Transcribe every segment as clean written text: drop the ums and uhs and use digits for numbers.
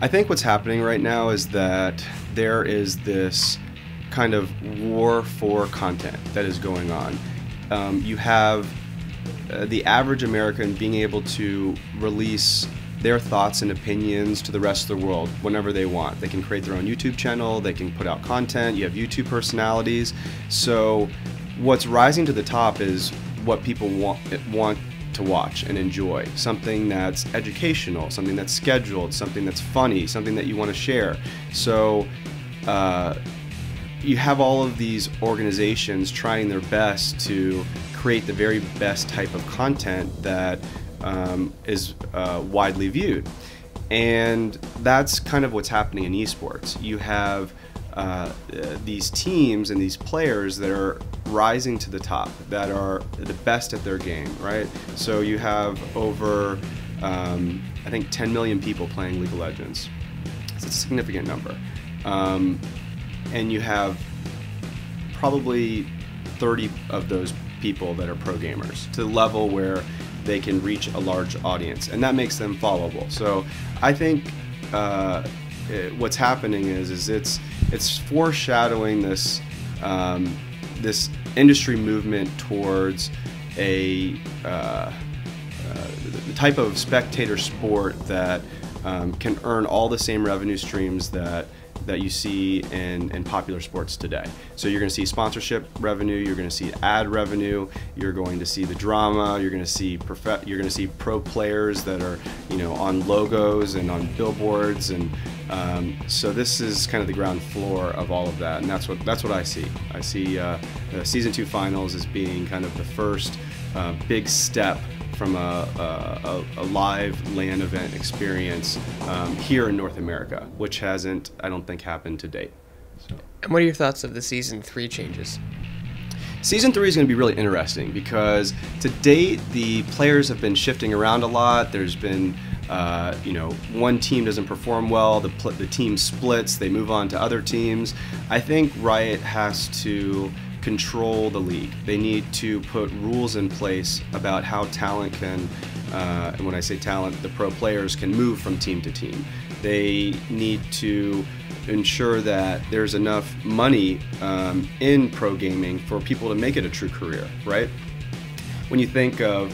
I think what's happening right now is that there is this kind of war for content that is going on. You have the average American being able to release their thoughts and opinions to the rest of the world whenever they want. They can create their own YouTube channel, they can put out content, you have YouTube personalities. So what's rising to the top is what people want to watch and enjoy. Something that's educational, something that's scheduled, something that's funny, something that you want to share. So you have all of these organizations trying their best to create the very best type of content that is widely viewed. And that's kind of what's happening in esports. You have these teams and these players that are rising to the top, that are the best at their game, right? So you have over, I think, 10 million people playing League of Legends. It's a significant number. And you have probably 30 of those people that are pro gamers to the level where they can reach a large audience, and that makes them followable. So I think what's happening is it's foreshadowing this this industry movement towards the type of spectator sport that can earn all the same revenue streams that you see in popular sports today. So you're going to see sponsorship revenue, you're going to see ad revenue, you're going to see the drama, you're going to see pro players that are, you know, on logos and on billboards, and so this is kind of the ground floor of all of that, and that's what I see. I see the Season 2 finals as being kind of the first big step from a live LAN event experience here in North America, which hasn't, I don't think, happened to date. So. And what are your thoughts of the Season 3 changes? Season 3 is going to be really interesting because to date the players have been shifting around a lot. There's been you know, one team doesn't perform well, the team splits, they move on to other teams. I think Riot has to control the league. They need to put rules in place about how talent can, and when I say talent, the pro players can move from team to team. They need to ensure that there's enough money in pro gaming for people to make it a true career, right? When you think of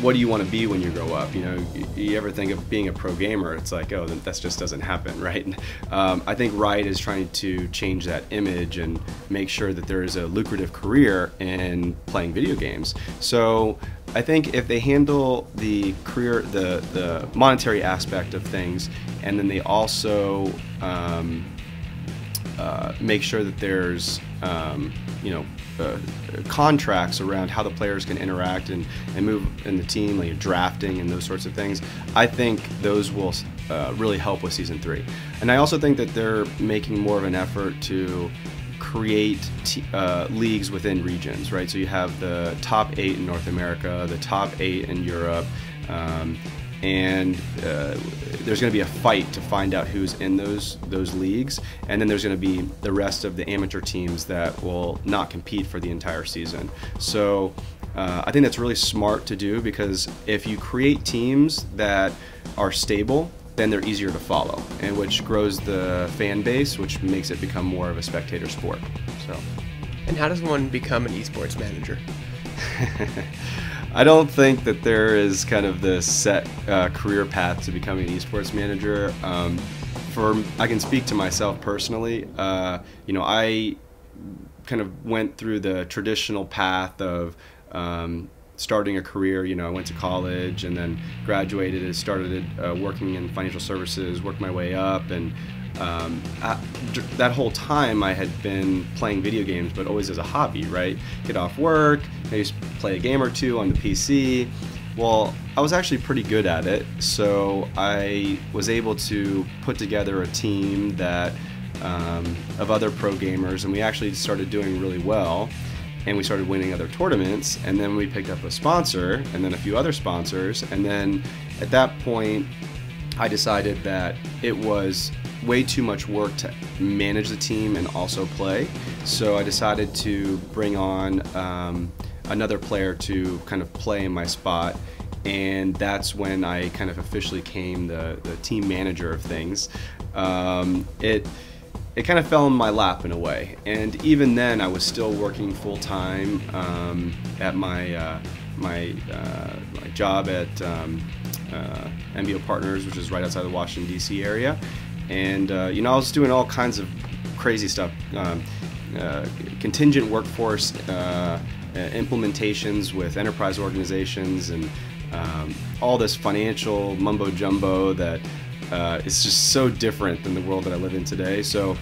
what do you want to be when you grow up? You know, you ever think of being a pro gamer? It's like, oh, that just doesn't happen, right? I think Riot is trying to change that image and make sure that there is a lucrative career in playing video games. So I think if they handle the career, the monetary aspect of things, and then they also make sure that there's you know, contracts around how the players can interact and move in the team, like drafting and those sorts of things, I think those will really help with Season 3. And I also think that they're making more of an effort to create leagues within regions, right? So you have the top 8 in North America, the top 8 in Europe, and there's going to be a fight to find out who's in those leagues, and then there's going to be the rest of the amateur teams that will not compete for the entire season. So I think that's really smart to do, because if you create teams that are stable, then they're easier to follow, and which grows the fan base, which makes it become more of a spectator sport. So. And how does one become an esports manager? I don't think that there is kind of the set career path to becoming an esports manager. I can speak to myself personally. You know, I kind of went through the traditional path of starting a career. You know, I went to college and then graduated and started working in financial services, worked my way up, and that whole time I had been playing video games, but always as a hobby, right? Get off work, I used to play a game or two on the PC. Well, I was actually pretty good at it, so I was able to put together a team that of other pro gamers, and we actually started doing really well, and we started winning other tournaments, and then we picked up a sponsor, and then a few other sponsors, and then at that point I decided that it was way too much work to manage the team and also play. So I decided to bring on another player to kind of play in my spot, and that's when I kind of officially became the team manager of things. It kind of fell in my lap in a way, and even then I was still working full time at my job at MBO Partners, which is right outside the Washington D.C. area, and I was doing all kinds of crazy stuff, contingent workforce implementations with enterprise organizations, and all this financial mumbo jumbo that is just so different than the world that I live in today. So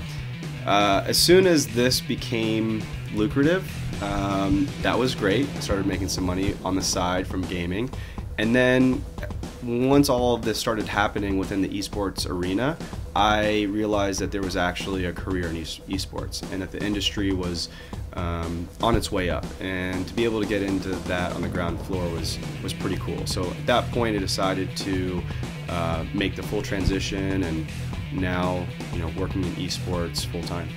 as soon as this became lucrative, that was great. I started making some money on the side from gaming, and then once all of this started happening within the esports arena, I realized that there was actually a career in esports, and that the industry was on its way up, and to be able to get into that on the ground floor was pretty cool. So at that point I decided to make the full transition, and now working in esports full time.